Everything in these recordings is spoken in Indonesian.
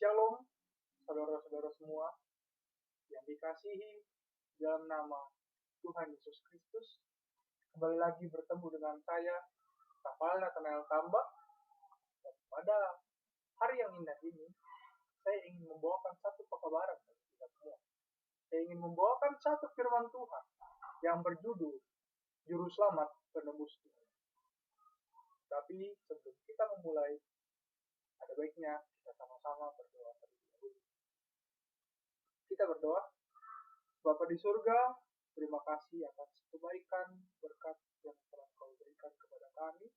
Shalom, saudara-saudara semua yang dikasihi dalam nama Tuhan Yesus Kristus. Kembali lagi bertemu dengan saya, Rafael Nathanael Kamba. Dan pada hari yang indah ini, saya ingin membawakan satu pekabaran bagi kita semua. Saya ingin membawakan satu firman Tuhan yang berjudul Juru Selamat Penebus Dunia. Tapi sebelum kita memulai, ada baiknya kita sama-sama berdoa terlebih dahulu. Kita berdoa. Bapa di surga, terima kasih atas kebaikan, berkat yang telah Kau berikan kepada kami.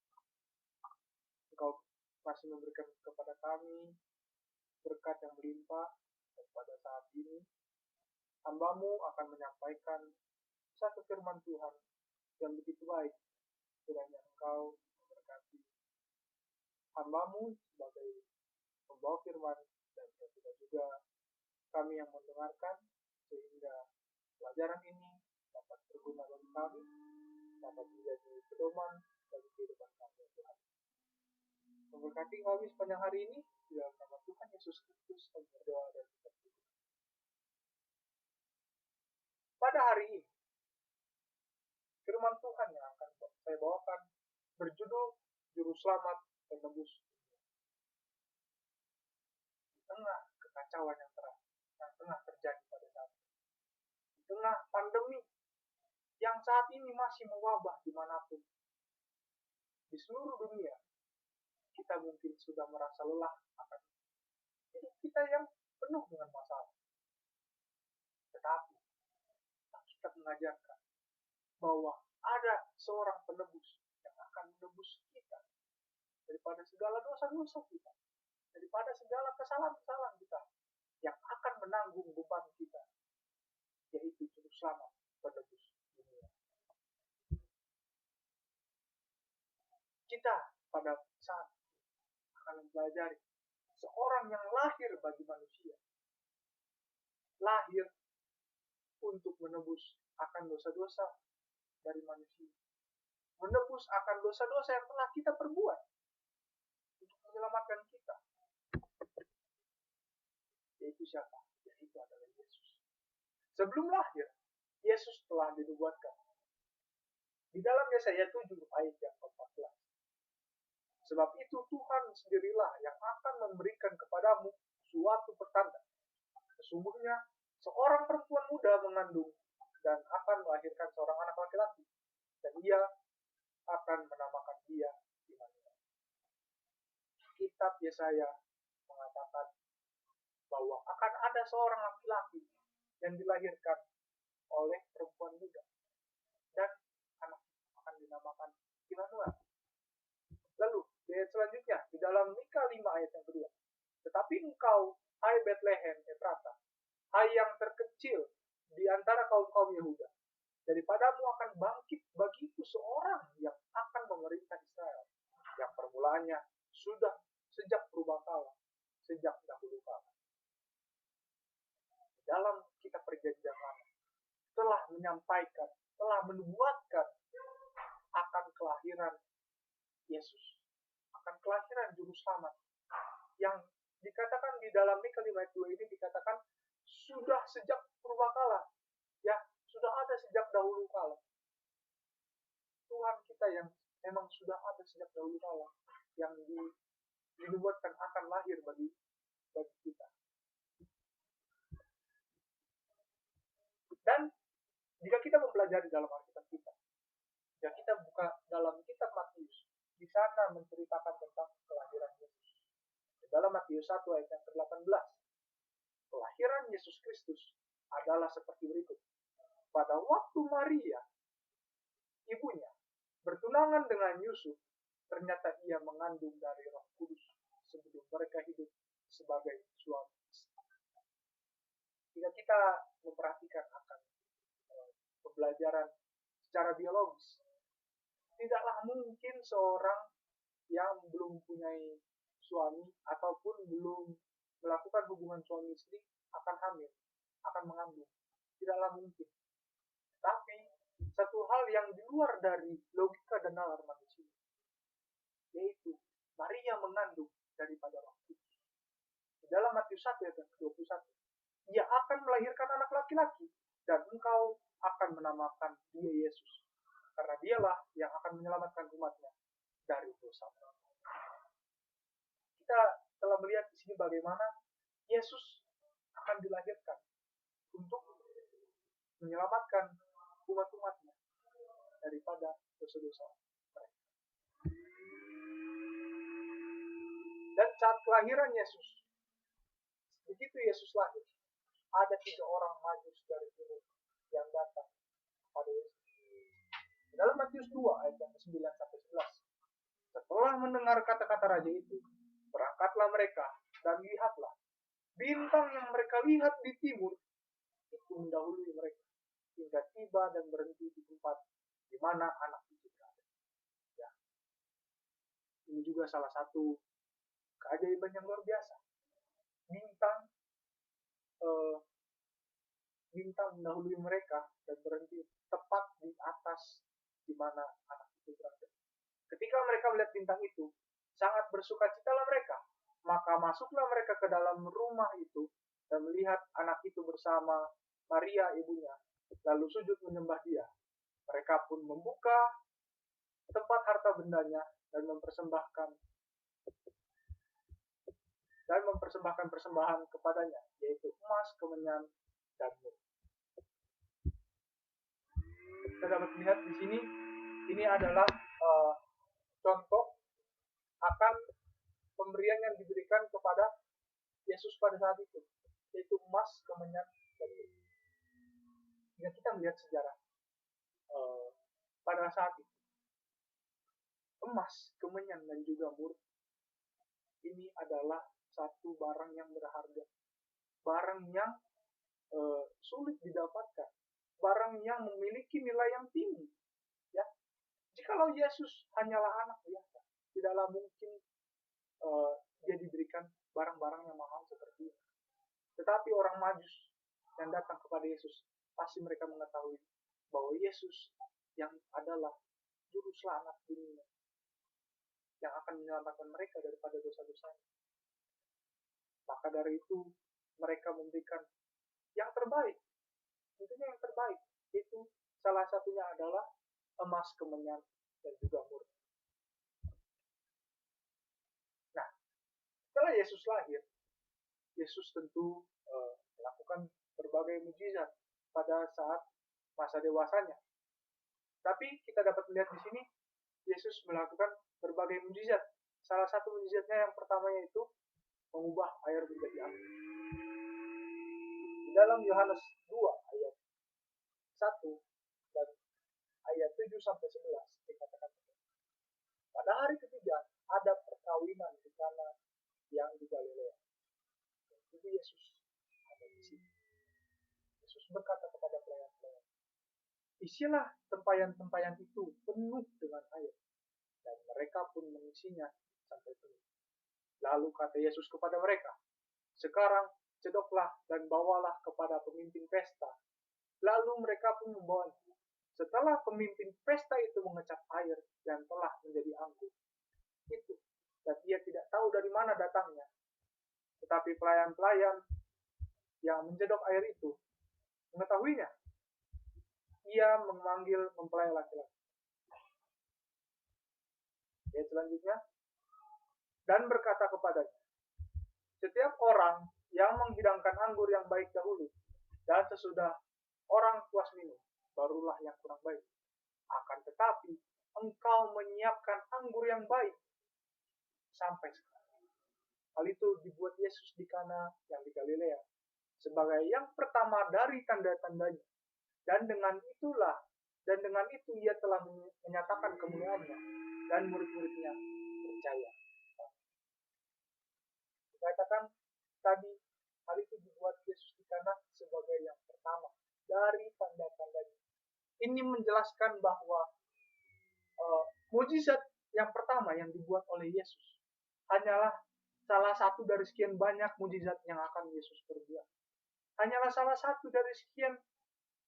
Engkau masih memberikan kepada kami berkat yang melimpah. Dan pada saat ini, hamba-Mu akan menyampaikan satu firman Tuhan yang begitu baik. Kiranya Engkau memberkati hamba-Mu sebagai pembawa firman, dan juga kami yang mendengarkan, sehingga pelajaran ini dapat berguna bagi kami, dapat menjadi pedoman bagi kehidupan kami, Tuhan. Memberkati kami sepanjang hari ini, di dalam nama Tuhan Yesus Kristus kami berdoa dan kita berdoa. Pada hari ini, firman Tuhan yang akan saya bawakan berjudul Juru Selamat Penebus Dunia. Di tengah kekacauan yang tengah terjadi pada saat ini, di tengah pandemi yang saat ini masih mewabah dimanapun di seluruh dunia, kita mungkin sudah merasa lelah akan hidup kita yang penuh dengan masalah. Tetapi Alkitab mengajarkan bahwa ada seorang penebus yang akan menebus kita daripada segala dosa-dosa kita, daripada segala kesalahan-kesalahan kita, yang akan menanggung beban kita, yaitu Juru Selamat Penebus dunia. Kita pada saat akan mempelajari seorang yang lahir bagi manusia, lahir untuk menebus akan dosa-dosa dari manusia, menebus akan dosa-dosa yang telah kita perbuat untuk menyelamatkan kita. Yaitu siapa? Yaitu adalah Yesus. Sebelum lahir, Yesus telah dinubuatkan di dalam Yesaya 7 ayat yang 14. Sebab itu Tuhan sendirilah yang akan memberikan kepadamu suatu pertanda. Sesungguhnya seorang perempuan muda mengandung dan akan melahirkan seorang anak laki-laki, dan ia akan menamakan dia Immanuel. Kitab Yesaya mengatakan bahwa akan ada seorang laki-laki yang dilahirkan oleh perempuan muda, dan anak akan dinamakan Immanuel. Lalu di ayat selanjutnya, di dalam Mika 5 ayat yang kedua, tetapi engkau, hai Bethlehem Efrata, hai yang terkecil di antara kaum-kaum Yehuda, daripadamu akan bangkit bagiku seorang yang akan memerintah Israel, yang permulaannya sudah sejak purbakala, sejak dahulu kala. Dalam kitab Perjanjian Lama telah menyampaikan, telah menubuatkan akan kelahiran Yesus, akan kelahiran Juru Selamat, yang dikatakan di dalam Mika 5 ayat 2 ini dikatakan sudah sejak purbakala, ya, sudah ada sejak dahulu kala. Tuhan kita yang memang sudah ada sejak dahulu kala, yang dinubuatkan akan lahir bagi kita. Dan jika kita mempelajari dalam Alkitab kita, jika kita buka dalam kitab Matius, di sana menceritakan tentang kelahiran Yesus. Di dalam Matius 1 ayat yang ke-18, kelahiran Yesus Kristus adalah seperti berikut. Pada waktu Maria, ibunya, bertunangan dengan Yusuf, ternyata ia mengandung dari Roh Kudus sebelum mereka hidup sebagai suami istri. Jika kita memperhatikan akan pembelajaran secara biologis, tidaklah mungkin seorang yang belum punya suami ataupun belum melakukan hubungan suami istri akan hamil, akan mengandung. Tidaklah mungkin. Tapi satu hal yang di luar dari logika dan nalar manusia, yaitu Maria mengandung daripada Roh Kudus. Dalam Matius 1 ayat 21, ia akan melahirkan anak laki-laki dan engkau akan menamakan dia Yesus, karena dialah yang akan menyelamatkan umatnya dari dosa. Kita telah melihat di sini bagaimana Yesus akan dilahirkan untuk menyelamatkan umat-umatnya daripada dosa-dosa mereka. Dan saat kelahiran Yesus, begitu Yesus lahir, ada 3 orang majus dari timur yang datang kepada Yesus. Dalam Matius 2 ayat yang ke-9 sampai 11. Setelah mendengar kata-kata raja itu, berangkatlah mereka dan lihatlah, bintang yang mereka lihat di timur itu mendahului mereka hingga tiba dan berhenti di tempat di mana anak itu berada. Ya. Ini juga salah satu keajaiban yang luar biasa. Bintang mendahului mereka dan berhenti tepat di atas di mana anak itu berada. Ketika mereka melihat bintang itu, sangat bersukacitalah mereka. Maka masuklah mereka ke dalam rumah itu dan melihat anak itu bersama Maria ibunya, lalu sujud menyembah dia. Mereka pun membuka tempat harta bendanya dan mempersembahkan persembahan kepadanya, yaitu emas, kemenyan, dan mur. Kita dapat melihat di sini, ini adalah contoh akan pemberian yang diberikan kepada Yesus pada saat itu, yaitu emas, kemenyan, dan mur. Jika kita melihat sejarah pada saat itu, emas, kemenyan, dan juga mur ini adalah satu barang yang berharga, barang yang sulit didapatkan, barang yang memiliki nilai yang tinggi. Ya, jikalau Yesus hanyalah anak biasa, tidaklah mungkin dia diberikan barang-barang yang mahal seperti ini. Tetapi orang Majus yang datang kepada Yesus, pasti mereka mengetahui bahwa Yesus yang adalah juru selamat dunia, yang akan menyelamatkan mereka daripada dosa-dosanya. Maka dari itu mereka memberikan yang terbaik. Tentunya yang terbaik itu salah satunya adalah emas, kemenyan, dan juga mur. Nah, setelah Yesus lahir, Yesus tentu melakukan berbagai mukjizat pada saat masa dewasanya. Tapi kita dapat melihat di sini Yesus melakukan berbagai mukjizat. Salah satu mukjizatnya yang pertama yaitu mengubah air menjadi anggur. Di dalam Yohanes 2 ayat 1 dan ayat 7 sampai 11 dikatakan, pada hari ketiga ada perkawinan di Kana yang di Galilea. Itu Yesus ada di sini. Yesus berkata kepada pelayan-pelayan, isilah tempayan-tempayan itu penuh dengan air, dan mereka pun mengisinya sampai penuh. Lalu kata Yesus kepada mereka, sekarang cedoklah dan bawalah kepada pemimpin pesta. Lalu mereka pun membawanya. Setelah pemimpin pesta itu mengecap air dan telah menjadi anggur itu, dan ia tidak tahu dari mana datangnya, tetapi pelayan-pelayan yang mencedok air itu mengetahuinya, ia memanggil mempelai laki-laki. Ayat selanjutnya, dan berkata kepadanya, setiap orang yang menghidangkan anggur yang baik dahulu, dan sesudah orang puas minum, barulah yang kurang baik. Akan tetapi engkau menyiapkan anggur yang baik sampai sekarang. Hal itu dibuat Yesus di Kana yang di Galilea sebagai yang pertama dari tanda-tandanya. Dan dengan itu ia telah menyatakan kemuliaannya, dan murid-muridnya percaya. Dikatakan tadi, hal itu dibuat Yesus di Kana sebagai yang pertama dari tanda-tandanya. Ini menjelaskan bahwa mukjizat yang pertama yang dibuat oleh Yesus hanyalah salah satu dari sekian banyak mukjizat yang akan Yesus perbuat. Hanyalah salah satu dari sekian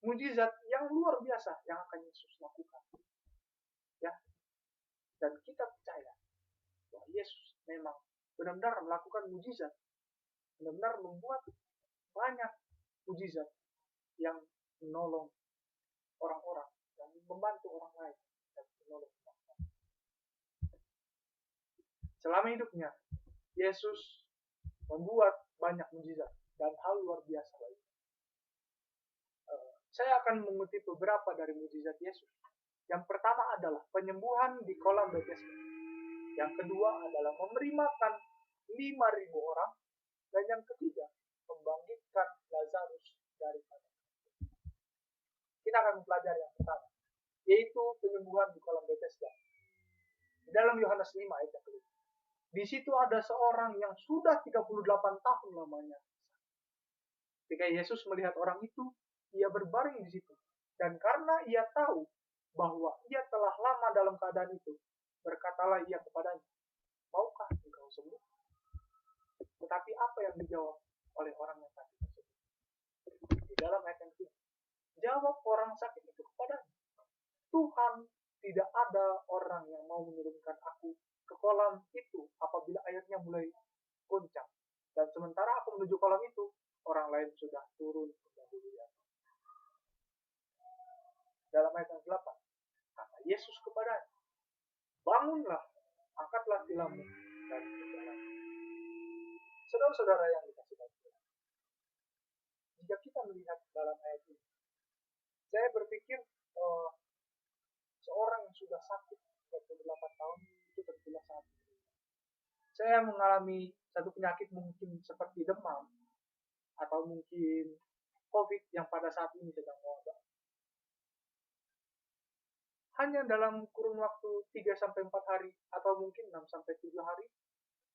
mukjizat yang luar biasa yang akan Yesus lakukan. Ya. Dan kita percaya bahwa Yesus memang benar-benar melakukan mukjizat benar-benar membuat banyak mujizat yang menolong orang-orang dan membantu orang lain dan menolong orang lain. Selama hidupnya, Yesus membuat banyak mujizat dan hal luar biasa lainnya. Saya akan mengutip beberapa dari mujizat Yesus. Yang pertama adalah penyembuhan di kolam Bethesda. Yang kedua adalah memberi makan 5.000 orang. Dan yang ketiga, membangkitkan Lazarus dari mati. Kita akan mempelajari yang pertama, yaitu penyembuhan di kolam Bethesda. Di dalam Yohanes 5 ayat yang kelima. Di situ ada seorang yang sudah 38 tahun lamanya. Ketika Yesus melihat orang itu, ia berbaring di situ. Dan karena ia tahu bahwa ia telah lama dalam keadaan itu, berkatalah ia kepadanya, maukah engkau sembuh? Tetapi apa yang dijawab oleh orang yang sakit tersebut? Di dalam ayat yang ketiga, jawab orang sakit itu kepadanya, Tuhan, tidak ada orang yang mau menurunkan aku ke kolam itu apabila airnya mulai goncang. Dan sementara aku menuju kolam itu, orang lain sudah turun mendahului aku. Dalam ayat yang 8, kata Yesus kepadanya, bangunlah, angkatlah tilammu dan berjalan. Saudara-saudara yang dikasihi Tuhan, jika kita melihat dalam ayat ini, saya berpikir seorang yang sudah sakit 38 tahun itu tentulah sangat menderita. Saya mengalami satu penyakit mungkin seperti demam atau mungkin COVID yang pada saat ini sedang mewabah. Hanya dalam kurun waktu 3-4 hari atau mungkin 6-7 hari,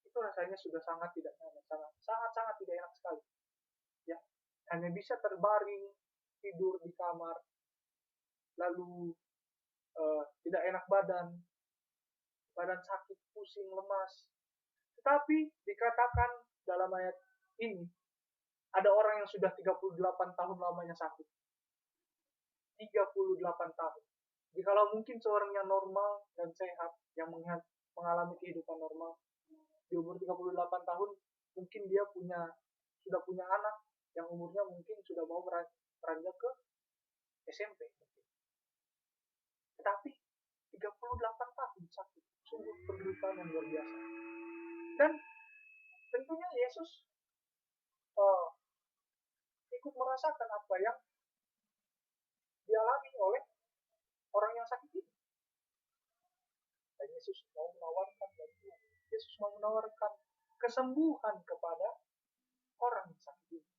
itu rasanya sudah sangat tidak nyaman, sangat tidak enak sekali. Ya, hanya bisa terbaring, tidur di kamar, lalu tidak enak badan sakit, pusing, lemas. Tetapi dikatakan dalam ayat ini, ada orang yang sudah 38 tahun lamanya sakit. 38 tahun. Jikalau mungkin seorang yang normal dan sehat, yang mengalami kehidupan normal, di umur 38 tahun, mungkin dia sudah punya anak yang umurnya mungkin sudah mau beranjak ke SMP. Tetapi 38 tahun sakit, sungguh penderitaan yang luar biasa. Dan tentunya Yesus ikut merasakan apa yang dialami oleh orang yang sakit ini. Dan Yesus mau menawarkan bantuan. Yesus mau menawarkan kesembuhan kepada orang yang sakit ini.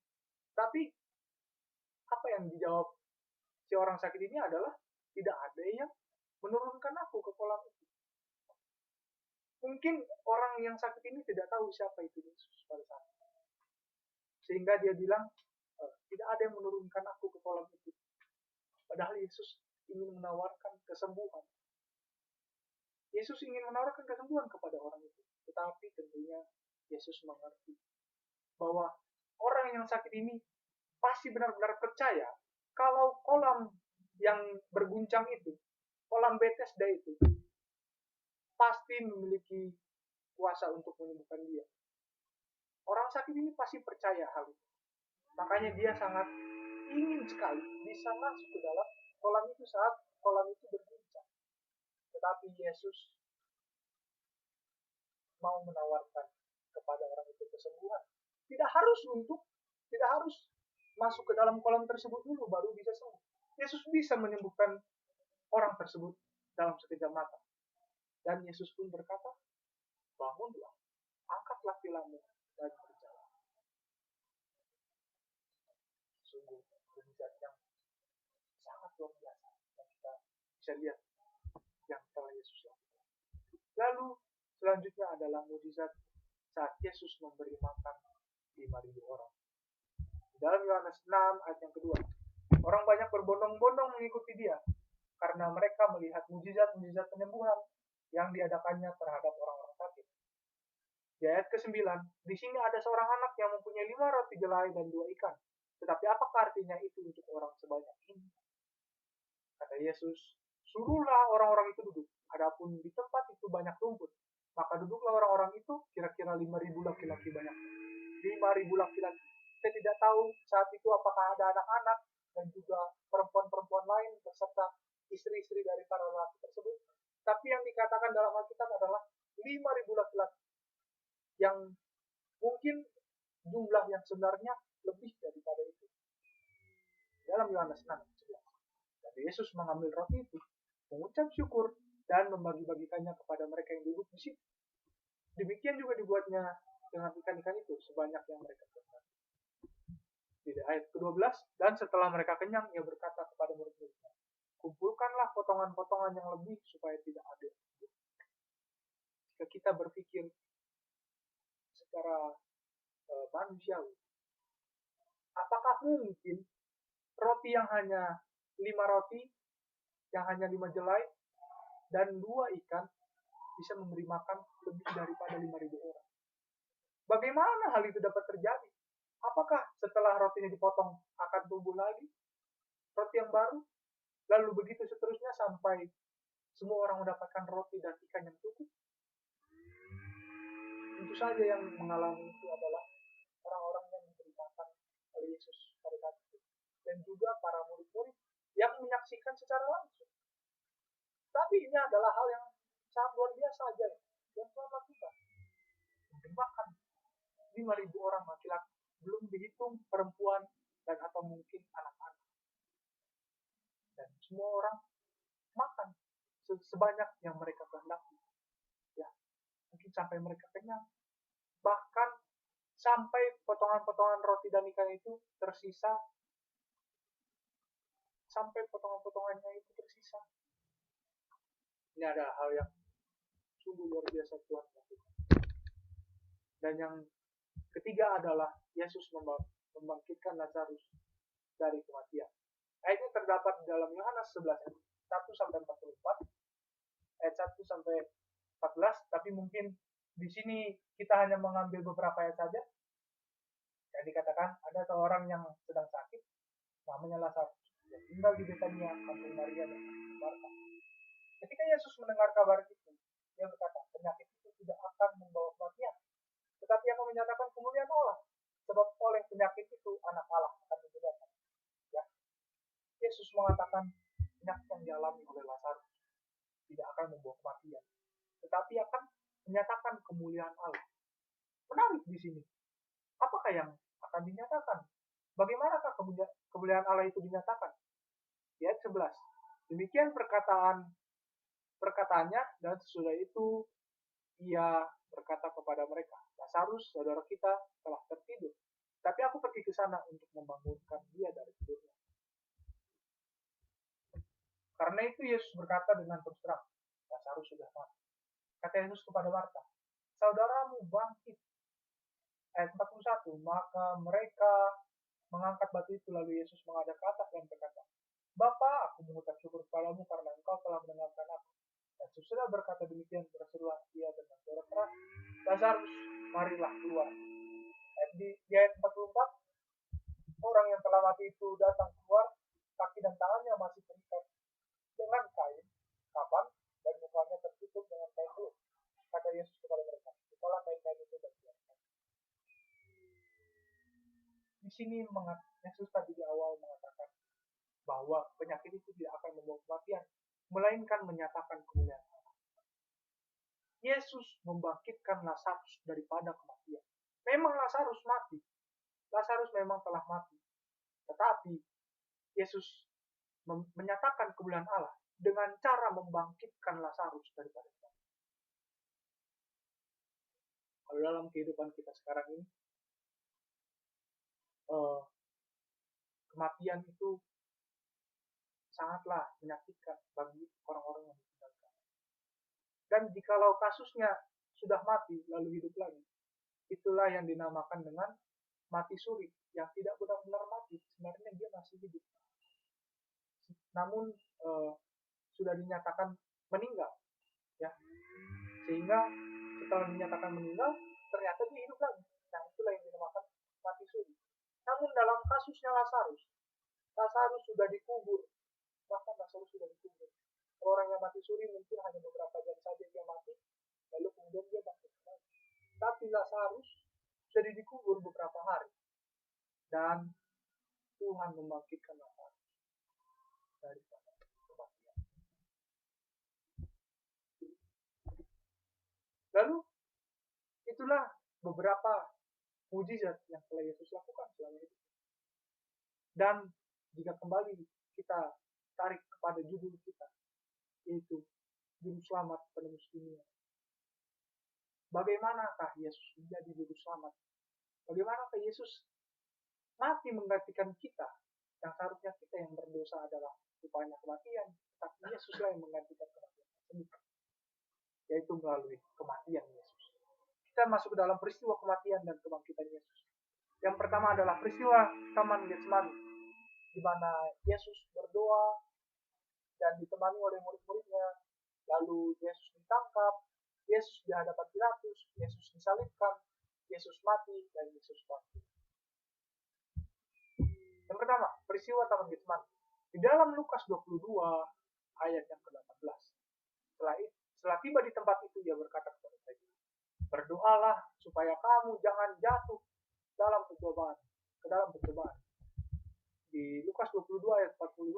Tapi apa yang dijawab si orang sakit ini adalah, tidak ada yang menurunkan aku ke kolam itu. Mungkin orang yang sakit ini tidak tahu siapa itu Yesus pada saat itu. Sehingga dia bilang, tidak ada yang menurunkan aku ke kolam itu. Padahal Yesus ingin menawarkan kesembuhan. Yesus ingin menawarkan kesembuhan kepada orang itu. Tetapi tentunya Yesus mengerti bahwa orang yang sakit ini pasti benar-benar percaya kalau kolam yang berguncang itu, kolam Bethesda itu, pasti memiliki kuasa untuk menyembuhkan dia. Orang sakit ini pasti percaya hal itu. Makanya dia sangat ingin sekali bisa masuk ke dalam kolam itu saat kolam itu berguncang. Tetapi Yesus mau menawarkan kepada orang itu kesembuhan. Tidak harus masuk ke dalam kolam tersebut dulu baru bisa sembuh. Yesus bisa menyembuhkan orang tersebut dalam sekejap mata. Dan Yesus pun berkata, bangunlah, angkatlah tilammu dan berjalan. Sungguh mujizat yang sangat luar biasa yang kita bisa lihat yang telah Yesus lakukan. Lalu selanjutnya adalah mujizat saat Yesus memberi makan 5.000 orang. Dalam Yohanes 6 ayat yang kedua, orang banyak berbondong-bondong mengikuti dia karena mereka melihat mujizat-mujizat penyembuhan yang diadakannya terhadap orang-orang sakit. Di ayat ke-9, di sini ada seorang anak yang mempunyai 5 roti jelai dan 2 ikan. Tetapi apakah artinya itu untuk orang sebanyak ini? Kata Yesus, suruhlah orang-orang itu duduk. Adapun di tempat itu banyak rumput, maka duduklah orang-orang itu, kira-kira 5.000 laki-laki banyak. 5.000 laki-laki. Kita tidak tahu saat itu apakah ada anak-anak dan juga perempuan-perempuan lain beserta istri-istri dari para lelaki tersebut. Tapi yang dikatakan dalam Alkitab adalah 5.000 laki-laki, yang mungkin jumlah yang sebenarnya lebih daripada itu. Dalam Yohanes 6:11. Dan Yesus mengambil roti itu, mengucap syukur, dan membagi-bagikannya kepada mereka yang duduk di situ. Demikian juga dibuatnya dengan ikan-ikan itu sebanyak yang mereka kenyang. Di ayat ke-12, dan setelah mereka kenyang, ia berkata kepada murid-muridnya, kumpulkanlah potongan-potongan yang lebih supaya tidak ada. Jika kita berpikir secara manusiawi, apakah mungkin roti yang hanya 5 roti, yang hanya 5 jelai, dan 2 ikan bisa memberi makan lebih daripada 5.000 orang? Bagaimana hal itu dapat terjadi? Apakah setelah rotinya dipotong akan tumbuh lagi roti yang baru? Lalu begitu seterusnya sampai semua orang mendapatkan roti dan ikan yang cukup? Tentu saja yang mengalami itu adalah orang-orang yang diberitakan oleh Yesus pada saat itu, dan juga para murid-murid yang menyaksikan secara langsung. Tapi ini adalah hal yang sangat luar biasa saja yang Tuhan lakukan. Menjebakkan 5.000 orang laki-laki, belum dihitung perempuan dan atau mungkin anak-anak. Dan semua orang makan sebanyak yang mereka kehendaki. Ya, mungkin sampai mereka kenyang. Bahkan sampai potongan-potongan roti dan ikan itu tersisa, sampai potongan-potongannya itu tersisa. Ini adalah hal yang sungguh luar biasa Tuhan lakukan. Dan yang ketiga adalah Yesus membangkitkan Lazarus dari kematian. Ayatnya terdapat di dalam Yohanes 11 ayat 1-44, ayat 1-14, tapi mungkin di sini kita hanya mengambil beberapa ayat saja. Yang dikatakan ada seorang yang sedang sakit, namanya Lazarus, yang tinggal di Betania, kampung Maria dan Marta. Ketika Yesus mendengar kabar itu, dia berkata, penyakit itu tidak akan membawa kematian, tetapi akan menyatakan kemuliaan Allah, sebab oleh penyakit itu anak Allah akan dimuliakan. Ya, Yesus mengatakan penyakit yang dialami oleh Lazarus tidak akan membawa kematian, tetapi akan menyatakan kemuliaan Allah. Menarik di sini. Apakah yang akan dinyatakan? Bagaimanakah kemuliaan Allah itu dinyatakan? Ayat 11. Demikian perkataannya, dan sesudah itu ia berkata kepada mereka, Lazarus, saudara kita, telah tertidur, tapi aku pergi ke sana untuk membangunkan dia dari tidurnya. Karena itu Yesus berkata dengan terus terang, Lazarus sudah mati. Kata Yesus kepada Marta, saudaramu bangkit. Ayat 41, maka mereka mengangkat batu itu, lalu Yesus menghadap ke atas dan berkata, Bapa, aku mengucap syukur kepadamu karena engkau telah mendengarkan aku. Dan sesudah berkata demikian, berserulah ia dengan suara keras, Lazarus, marilah keluar. Di ayat 44, orang yang telah mati itu datang keluar, kaki dan tangannya masih terikat dengan kain kapan, dan mukanya tertutup dengan kain belum. Kata Yesus kepada mereka, bukalah kain-kain itu dan biarkan. Di sini Yesus tadi di awal mengatakan bahwa penyakit itu tidak akan membawa kematian, melainkan menyatakan kemuliaan Allah. Yesus membangkitkan Lazarus daripada kematian. Memang Lazarus mati. Lazarus memang telah mati. Tetapi Yesus menyatakan kemuliaan Allah dengan cara membangkitkan Lazarus daripada kematian. Kalau dalam kehidupan kita sekarang ini, kematian itu sangatlah menyakitkan bagi orang-orang yang ditinggalkan. Dan jikalau kasusnya sudah mati lalu hidup lagi, itulah yang dinamakan dengan mati suri, yang tidak benar-benar mati, sebenarnya dia masih hidup. Namun sudah dinyatakan meninggal, ya. Sehingga setelah dinyatakan meninggal, ternyata dia hidup lagi. Nah, itulah yang dinamakan mati suri. Namun dalam kasusnya Lazarus sudah dikubur. Bahkan Lazarus sudah dikubur. Orang yang mati suri mungkin hanya beberapa jam saja dia mati, lalu kemudian dia bangkit. Tapi Lazarus jadi dikubur beberapa hari. Dan Tuhan membangkitkan Lazarus daripada kematian. Lalu itulah beberapa mujizat yang telah Yesus lakukan selama itu. Dan jika kembali kita tarik kepada judul kita, yaitu Juru Selamat penebus dunia. Bagaimanakah Yesus menjadi Juru Selamat? Bagaimanakah Yesus mati menggantikan kita? Yang seharusnya kita yang berdosa adalah upahnya kematian, tapi Yesuslah yang menggantikan kematian tersebut, yaitu melalui kematian Yesus. Kita masuk ke dalam peristiwa kematian dan kebangkitan Yesus. Yang pertama adalah peristiwa Taman Getsemani, di mana Yesus berdoa dan ditemani oleh murid-muridnya. Lalu Yesus ditangkap, Yesus di hadapan Pilatus, Yesus disalibkan, Yesus mati, dan Yesus bangkit. Yang pertama, peristiwa Taman Getsemani. Di dalam Lukas 22 ayat yang ke-18. Setelah tiba di tempat itu, dia berkata kepada mereka, berdoalah supaya kamu jangan jatuh ke dalam pencobaan. Di Lukas 22 ayat 42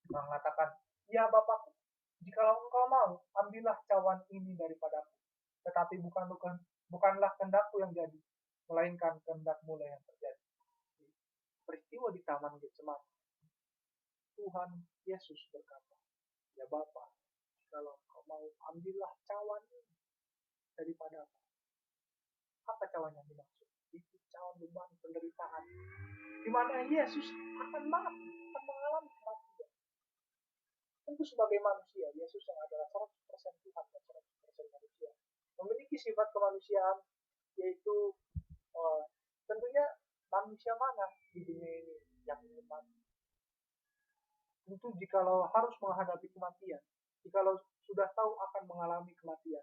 mengatakan, ya Bapakku, jikalau engkau mau, ambillah cawan ini daripadaku. Tetapi bukanlah kehendakku yang jadi, melainkan kehendakmu yang terjadi. Peristiwa di Taman Getsemani, Tuhan Yesus berkata, ya Bapa, kalau engkau mau, ambillah cawan ini daripadaku. Apa cawan yang dimaksud? Itu cawan beban penderitaan, di mana Yesus akan mati, akan mengalami kematian. Tentu sebagai manusia, Yesus yang adalah 100% Tuhan dan 100% manusia, memiliki sifat kemanusiaan, yaitu tentunya manusia mana di dunia ini yang ingin mati. Tentu jikalau harus menghadapi kematian, jikalau sudah tahu akan mengalami kematian,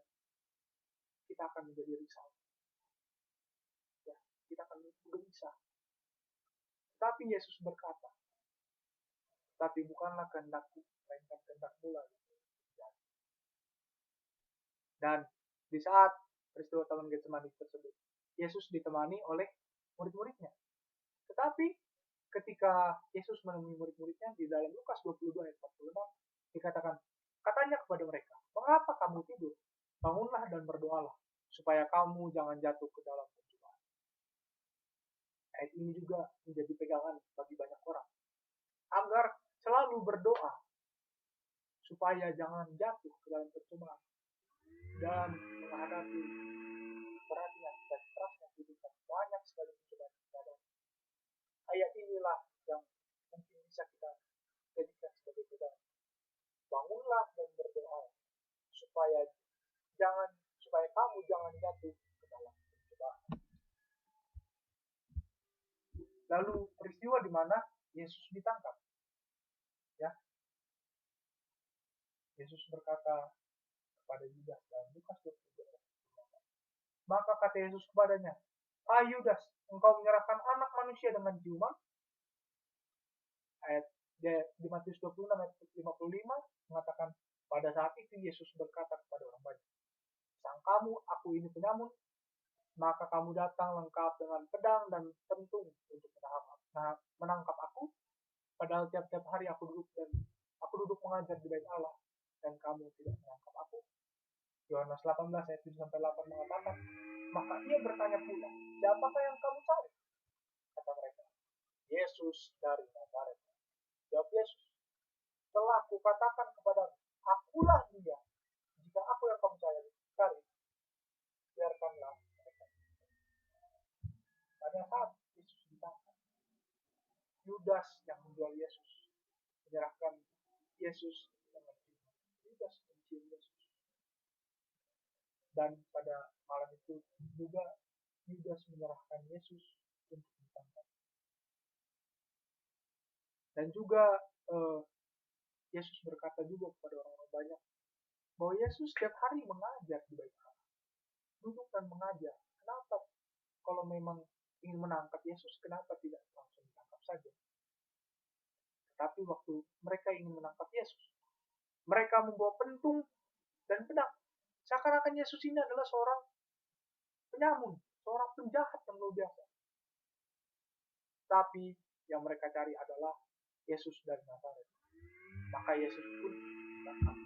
kita akan menjadi risau. Ya, kita akan gelisah. Tapi Yesus berkata, tapi bukanlah kehendakku, melainkan kehendakmu lagi. Dan di saat peristiwa Taman Getsemani tersebut, Yesus ditemani oleh murid-muridnya. Tetapi ketika Yesus menemui murid-muridnya di dalam Lukas 22 ayat 46, dikatakan, katanya kepada mereka, mengapa kamu tidur? Bangunlah dan berdoalah, supaya kamu jangan jatuh ke dalam pencobaan. Ayat ini juga menjadi pegangan bagi banyak orang, agar selalu berdoa, supaya jangan jatuh ke dalam pencobaan dan menghadapi beratnya dan kerasnya kehidupan. Banyak sekali pencobaan. Ayat inilah yang mungkin bisa kita jadikan sebagai pegangan. Bangunlah dan berdoa supaya kamu jangan jatuh ke dalam pencobaan. Lalu peristiwa di mana Yesus ditangkap. Ya. Yesus berkata kepada Yudas dalam Lukas 23. Maka kata Yesus kepadanya, Yudas, engkau menyerahkan anak manusia dengan ciuman? Ayat di Matius 26 ayat 55 mengatakan, pada saat itu Yesus berkata kepada orang banyak, sangkamu aku ini penyamun, maka kamu datang lengkap dengan pedang dan pentung untuk menangkap aku, padahal tiap-tiap hari aku duduk mengajar di bait Allah, dan kamu tidak menangkap aku. Yohanes 18 ayat 7-8 mengatakan, maka ia bertanya pula, siapakah yang kamu cari? Kata mereka, Yesus dari Nazaret. Jawab Yesus, telah kukatakan kepadamu, akulah dia. Jika aku yang kamu cari, biarkanlah mereka. Pada saat Yesus ditangkap, Yudas yang menjual Yesus menyerahkan Yesus dengan ciuman. Yudas mencium Yesus. Dan pada malam itu juga Yudas menyerahkan Yesus untuk ditangkap. Dan juga Yesus berkata juga kepada orang-orang banyak bahwa Yesus setiap hari mengajar di bait Allah, duduk dan mengajar. Kenapa kalau memang ingin menangkap Yesus, kenapa tidak langsung ditangkap saja? Tetapi waktu mereka ingin menangkap Yesus, mereka membawa pentung dan pedang. Seakan-akan Yesus ini adalah seorang penyamun, seorang penjahat yang luar biasa. Tapi yang mereka cari adalah Yesus dari Nazaret. Maka Yesus pun datang.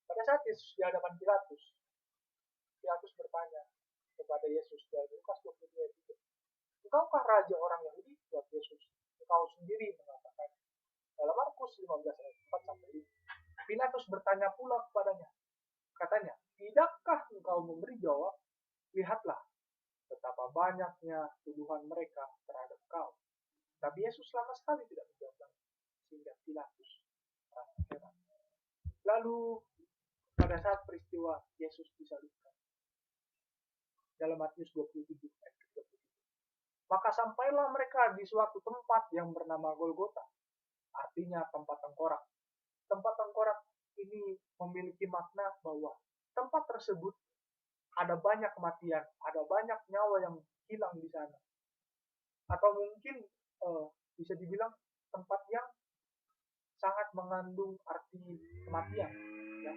Pada saat Yesus di hadapan Pilatus, Pilatus bertanya kepada Yesus dari Lukas 23 ayat 3, "Engkaukah raja orang Yahudi?" Jawab Yesus, "Engkau sendiri mengatakan." Dalam Markus 15 ayat 4 sampai 5. Pilatus bertanya pula kepadanya, katanya, "Tidakkah engkau memberi jawab? Lihatlah betapa banyaknya tuduhan mereka terhadap kau." Tapi Yesus sama sekali tidak menjawab, sehingga Pilatus merasa heran. Lalu pada saat peristiwa Yesus disalibkan, dalam Matius 27 ayat 37, maka sampailah mereka di suatu tempat yang bernama Golgota, artinya tempat tengkorak. Tempat tengkorak ini memiliki makna bahwa tempat tersebut ada banyak kematian, ada banyak nyawa yang hilang di sana. Atau mungkin bisa dibilang tempat yang sangat mengandung arti kematian. Ya,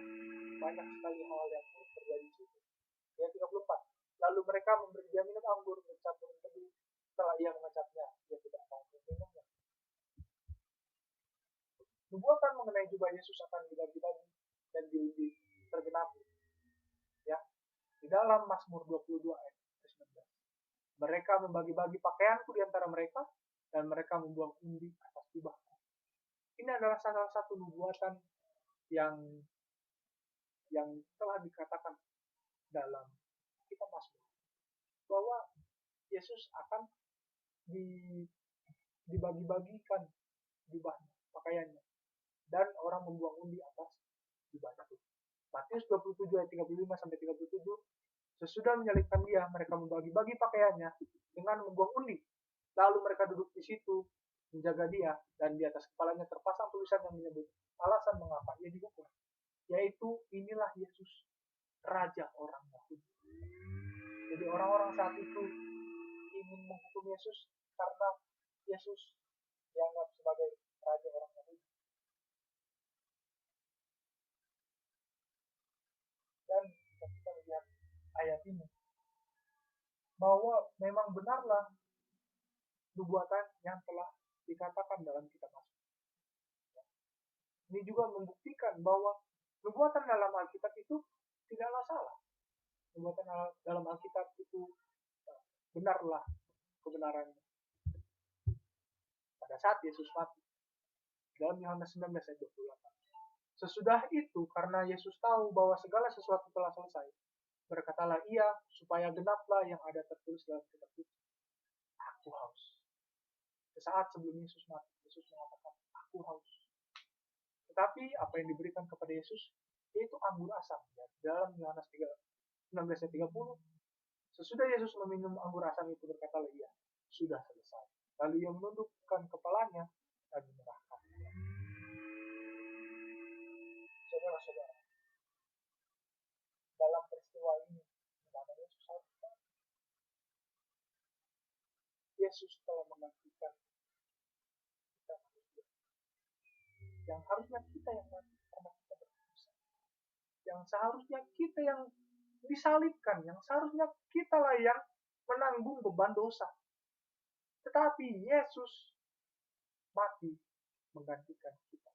banyak sekali hal yang buruk terjadi di situ. Ayat 34. Lalu mereka memberi dia minum anggur bercampur tebu. Setelah ia mengecapnya, ia tidak mau meminumnya. Nubuatan mengenai jubah Yesus akan dibagi-bagi dan diundi tergenapi. Ya, di dalam Mazmur 22 ayat 19. Mereka membagi-bagi pakaianku di antara mereka, dan mereka membuang undi atas jubahku. Ini adalah salah satu nubuatan yang telah dikatakan dalam kitab Mazmur, bahwa Yesus akan dibagi-bagikan jubahnya, pakaiannya, dan orang membuang undi atas jubahnya itu. Matius 27 ayat 35 sampai 37. Sesudah menyalibkan dia, mereka membagi-bagi pakaiannya dengan membuang undi. Lalu mereka duduk di situ menjaga dia, dan di atas kepalanya terpasang tulisan yang menyebut alasan mengapa ia dihukum, yaitu inilah Yesus, Raja orang Yahudi. Jadi orang-orang saat itu ingin menghukum Yesus karena Yesus dianggap sebagai Raja orang Yahudi. Dan kita lihat ayat ini, bahwa memang benarlah nubuatan yang telah dikatakan dalam kitab Mazmur. Ini juga membuktikan bahwa nubuatan dalam Alkitab itu tidaklah salah. Nubuatan dalam Alkitab itu benarlah kebenarannya. Pada saat Yesus mati, dalam Yohanes 19 ayat 28. Sesudah itu, karena Yesus tahu bahwa segala sesuatu telah selesai, berkatalah ia supaya genaplah yang ada tertulis dalam kitab itu. Aku haus. Sesaat sebelum Yesus mati, Yesus mengatakan, aku haus. Tetapi apa yang diberikan kepada Yesus, yaitu anggur asam. Dalam Yohanes 19 ayat 30, sesudah Yesus meminum anggur asam itu, berkatalah ia, sudah selesai. Lalu ia menundukkan kepalanya dan menyerahkan. Saudara-saudara, dalam peristiwa ini, di mana Yesus salibkan, Yesus telah menggantikan kita manusia. Yang harusnya kita yang mati karena kita berdosa. Yang seharusnya kita yang disalibkan, yang seharusnya kita lah yang menanggung beban dosa. Tetapi Yesus mati menggantikan kita.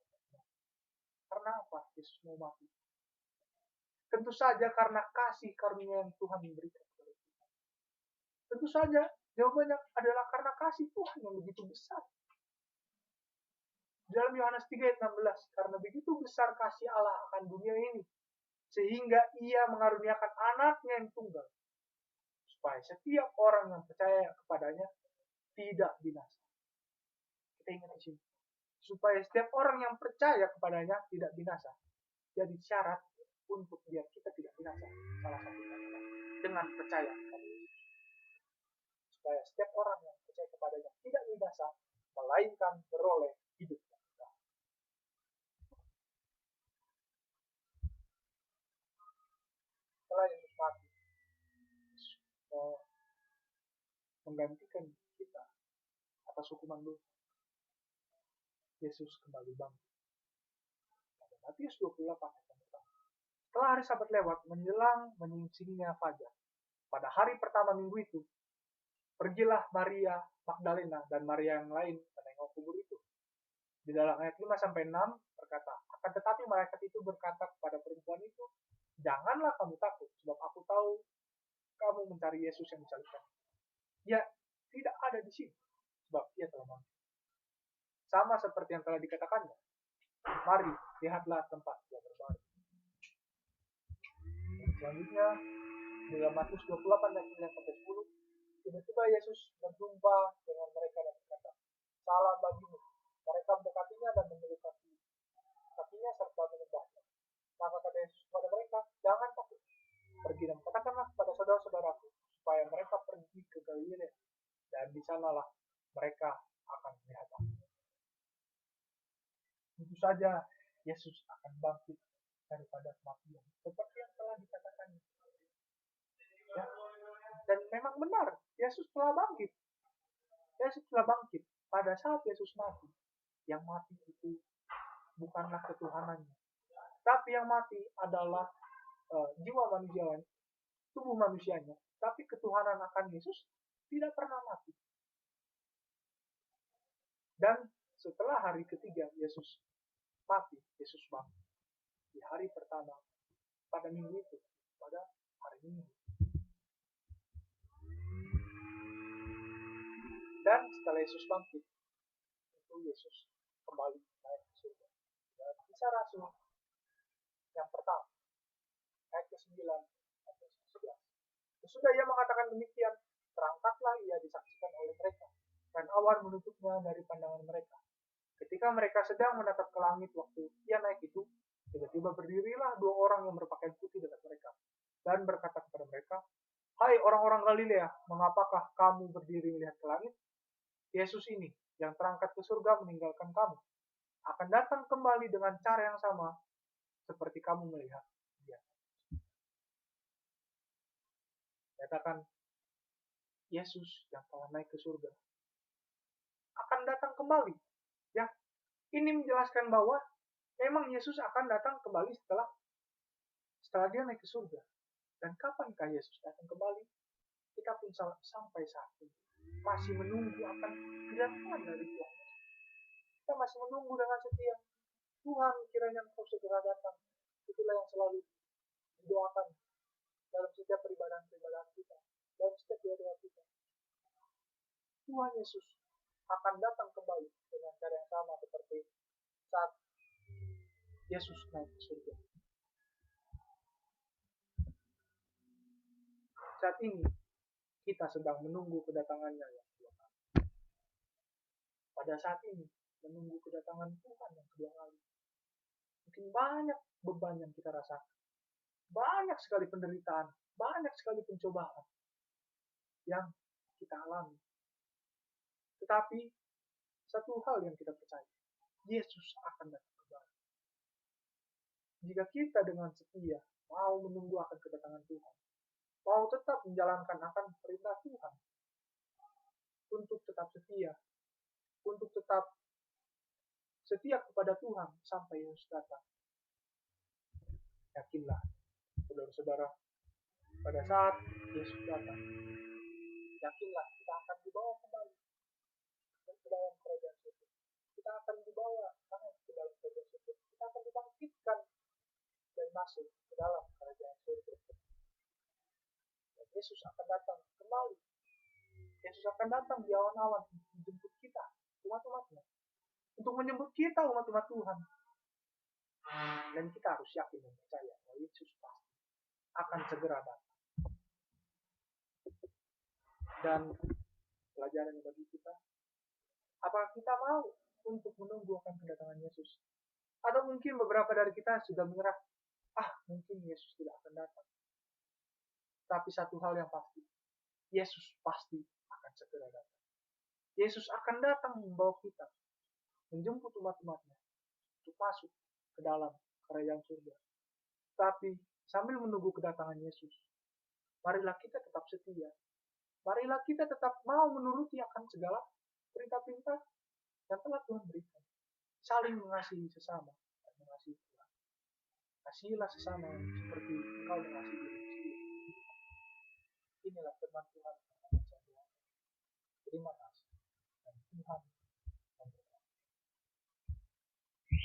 Karena apa Yesus mau mati? Tentu saja karena kasih karunia yang Tuhan memberikan kepada kita. Tentu saja jawabannya adalah karena kasih Tuhan yang begitu besar. Dalam Yohanes 3 ayat 16, karena begitu besar kasih Allah akan dunia ini, sehingga ia mengaruniakan anaknya yang tunggal, supaya setiap orang yang percaya kepadanya tidak binasa. Kita ingat di sini. Supaya setiap orang yang percaya kepadanya tidak binasa. Jadi syarat untuk biar kita tidak binasa, salah satunya adalah dengan percaya kepada Yesus. Supaya setiap orang yang percaya kepadanya tidak binasa, melainkan beroleh hidup yang kekal. Setelah Yesus mati, menggantikan kita atas hukuman dosa, Yesus kembali bangkit. Pada Matius 28 ayat pertama, Setelah hari Sabat lewat, menjelang menyingsingnya fajar. Pada hari pertama minggu itu, pergilah Maria Magdalena dan Maria yang lain menengok kubur itu. Di dalam ayat 5-6 berkata, akan tetapi malaikat itu berkata kepada perempuan itu, janganlah kamu takut, sebab aku tahu kamu mencari Yesus yang disalibkan. Dia tidak ada di sini, sebab ia telah mati. Sama seperti yang telah dikatakannya. Mari, lihatlah tempat dia berbaring. Selanjutnya, dalam Matius 28 dan 9-10, tiba-tiba Yesus berjumpa dengan mereka dan berkata, salam bagimu. Mereka mendekatinya dan memeluk kakinya serta menyembahnya. Maka kata Yesus kepada mereka, jangan takut. Pergi dan katakanlah kepada saudara-saudaraku supaya mereka pergi ke Galilea, dan di sanalah mereka akan melihat aku. Tentu saja Yesus akan bangkit daripada kematian, seperti yang telah dikatakannya. Ya. Dan memang benar, Yesus telah bangkit. Yesus telah bangkit. Pada saat Yesus mati, yang mati itu bukanlah ketuhanannya, tapi yang mati adalah jiwa manusianya, tubuh manusianya. Tapi ketuhanan akan Yesus tidak pernah mati. Dan setelah hari ketiga Yesus mati, Yesus bangkit. Di hari pertama, pada minggu itu, pada hari Minggu. Dan setelah Yesus bangkit, itu Yesus kembali naik ke surga. Dan Kisah Rasul yang pertama, ayat ke-9 sampai 11. Sesudah ia mengatakan demikian, terangkatlah ia disaksikan oleh mereka, dan awan menutupnya dari pandangan mereka. Ketika mereka sedang menatap ke langit waktu ia naik itu, tiba-tiba berdirilah dua orang yang berpakaian putih dekat mereka, dan berkata kepada mereka, hai orang-orang Galilea, mengapakah kamu berdiri melihat ke langit? Yesus ini, yang terangkat ke surga meninggalkan kamu, akan datang kembali dengan cara yang sama, seperti kamu melihat dia. Katakan, Yesus yang telah naik ke surga akan datang kembali. Ya, ini menjelaskan bahwa memang Yesus akan datang kembali setelah dia naik ke surga. Dan kapankah Yesus datang kembali? Kita pun sampai saat ini masih menunggu akan kedatangan dari Tuhan. Kita masih menunggu dengan setia. Tuhan, kiranya Engkau segera datang. Itulah yang selalu didoakan dalam setiap peribadahan kita, dalam setiap doa kita. Tuhan Yesus akan datang kembali dengan cara yang sama seperti saat Yesus naik ke surga. Saat ini kita sedang menunggu kedatangannya yang kedua kali. Pada saat ini menunggu kedatangan Tuhan yang kedua kali. Mungkin banyak beban yang kita rasakan, banyak sekali penderitaan, banyak sekali pencobaan yang kita alami. Tetapi satu hal yang kita percaya, Yesus akan datang kembali. Jika kita dengan setia mau menunggu akan kedatangan Tuhan, mau tetap menjalankan akan perintah Tuhan, untuk tetap setia, untuk tetap setia kepada Tuhan sampai Yesus datang. Yakinlah, saudara-saudara, pada saat Yesus datang, yakinlah kita akan dibawa kembali ke dalam kerajaan surga. Kita akan dibawa ke dalam kerajaan surga. Kita akan dibangkitkan dan masuk ke dalam kerajaan surga. Dan Yesus akan datang kembali. Yesus akan datang di awan-awan untuk menjemput kita, umat-umatnya. Untuk menjemput kita, umat-umat Tuhan. Dan kita harus yakin dan percaya bahwa Yesus pasti akan segera datang. Dan pelajaran bagi kita, apakah kita mau untuk menunggu akan kedatangan Yesus? Atau mungkin beberapa dari kita sudah menyerah, mungkin Yesus tidak akan datang. Tapi satu hal yang pasti, Yesus pasti akan segera datang. Yesus akan datang membawa kita, menjemput umat-umatnya untuk masuk ke dalam kerajaan surga. Tapi sambil menunggu kedatangan Yesus, marilah kita tetap setia. Marilah kita tetap mau menuruti akan segala perintah-perintah yang telah Tuhan berikan. Saling mengasihi sesama dan mengasihi Tuhan. kasihilah sesama yang seperti engkau mengasihi dirimu sendiri. Inilah firman Tuhan. Terima kasih. Dan Tuhan